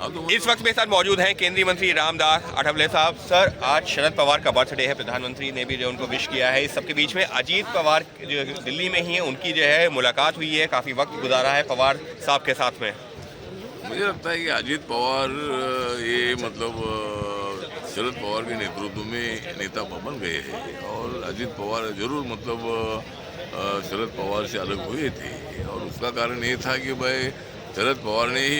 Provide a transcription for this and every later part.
इस वक्त मेरे साथ मौजूद हैं केंद्रीय मंत्री रामदास आठवले साहब। सर, आज शरद पवार का बर्थडे है, प्रधानमंत्री ने भी जो उनको विश किया है। इस सबके बीच में अजीत पवार जो दिल्ली में ही है, उनकी जो है मुलाकात हुई है, काफ़ी वक्त गुजारा है पवार साहब के साथ में। मुझे लगता है कि अजीत पवार ये मतलब शरद पवार के नेतृत्व में नेता बन गए हैं और अजीत पवार जरूर मतलब शरद पवार से अलग हुए थे और उसका कारण ये था कि भाई शरद पवार ने ही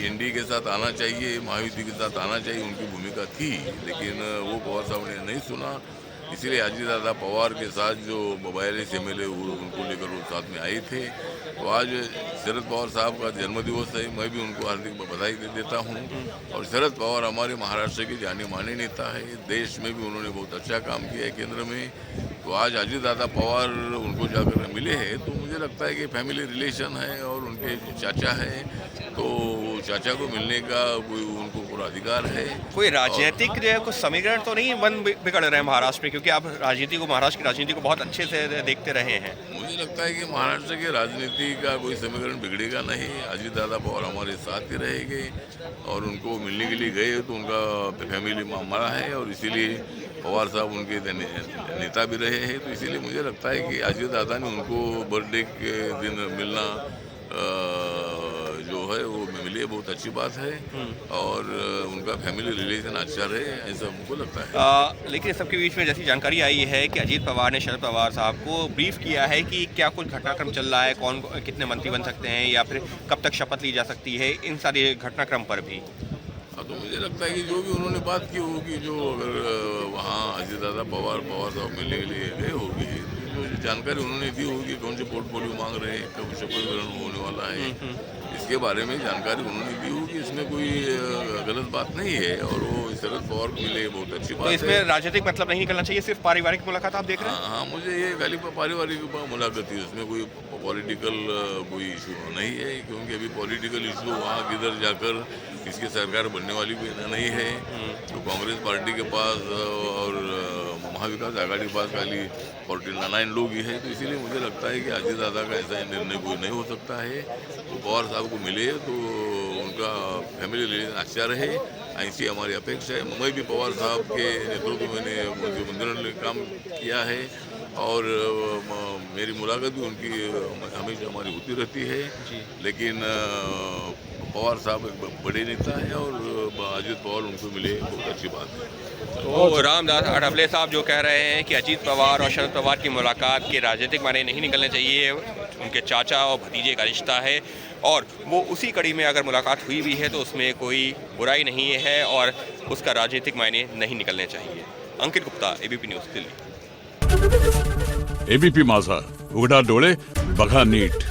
एनडीए के साथ आना चाहिए, महायुति के साथ आना चाहिए, उनकी भूमिका थी, लेकिन वो पवार साहब ने नहीं सुना। इसीलिए अजीत दादा पवार के साथ जो 42 एमएलए उनको लेकर वो साथ में आए थे। तो आज शरद पवार साहब का जन्मदिवस है, मैं भी उनको हार्दिक बधाई देता हूँ। और शरद पवार हमारे महाराष्ट्र के जाने माने नेता है, देश में भी उन्होंने बहुत अच्छा काम किया है केंद्र में। तो आज अजीत दादा पवार उनको जाकर मिले हैं तो मुझे लगता है कि फैमिली रिलेशन है और उनके चाचा हैं, तो चाचा को मिलने का कोई उनको पूरा अधिकार है। कोई राजनीतिक जो है कुछ समीकरण तो नहीं बन बिगड़ रहे हैं महाराष्ट्र में, क्योंकि आप राजनीति को, महाराष्ट्र की राजनीति को बहुत अच्छे से देखते रहे हैं। मुझे लगता है कि महाराष्ट्र की राजनीति का कोई समीकरण बिगड़ेगा नहीं। अजीत दादा पवार हमारे साथ ही रहेंगे और उनको मिलने के लिए गए तो उनका फैमिली मामला है और इसीलिए पवार साहब उनके नेता भी रहे हैं। तो इसीलिए मुझे लगता है कि अजीत दादा ने उनको बर्थडे के दिन मिलना जो है वो मिले, बहुत अच्छी बात है और उनका फैमिली रिलेशन अच्छा रहे, ऐसा मुझको लगता है। लेकिन सबके बीच में जैसी जानकारी आई है कि अजीत पवार ने शरद पवार साहब को ब्रीफ किया है कि क्या कुछ घटनाक्रम चल रहा है, कौन कितने मंत्री बन सकते हैं या फिर कब तक शपथ ली जा सकती है, इन सारे घटनाक्रम पर भी। तो मुझे लगता है कि जो भी उन्होंने बात की होगी, जो अगर वहाँ अजीत दादा पवार साहब मिलने के लिए गए होगी, जो जानकारी उन्होंने दी होगी, कौन से पोर्टफोलियो मांग रहे हैं, कब शपथ ग्रहण होने वाला है, इसके बारे में जानकारी उन्होंने दी होगी। इसमें कोई गलत बात नहीं है और वो शरद पवार को मिले, बहुत अच्छी बात है। तो इसमें राजनीतिक मतलब नहीं निकलना चाहिए, सिर्फ पारिवारिक मुलाकात आप देख रहे हैं? हाँ, मुझे ये खाली पारिवारिक मुलाकात थी, उसमें कोई पॉलिटिकल कोई इशू नहीं है, क्योंकि अभी पॉलिटिकल इशू वहाँ किधर जाकर किसकी सरकार बनने वाली भी नहीं है। तो कांग्रेस पार्टी के पास और महाविकास आघाड़ी के पास खाली 49 लोग ही है। तो इसीलिए मुझे लगता है कि अजीत दादा का ऐसा निर्णय कोई नहीं हो सकता है। वो पवार साहब को मिले तो उनका फैमिली रिलेशन अच्छा रहे, ऐसी हमारी अपेक्षा है। मैं भी पवार साहब के नेतृत्व में मंत्रिमंडल ने काम किया है और मेरी मुलाकात भी उनकी हमेशा हमारी होती रहती है। लेकिन पवार साहब एक बड़े नेता हैं और अजीत पवार उनको मिले, बहुत अच्छी बात है। तो रामदास आठवले साहब जो कह रहे हैं कि अजीत पवार और शरद पवार की मुलाकात के राजनीतिक माने नहीं निकलने चाहिए, उनके चाचा और भतीजे का रिश्ता है और वो उसी कड़ी में अगर मुलाकात हुई भी है तो उसमें कोई बुराई नहीं है और उसका राजनीतिक मायने नहीं निकलने चाहिए। Ankit Gupta, ABP news, Delhi. ABP Majha, उघडा डोळे बघा नीट।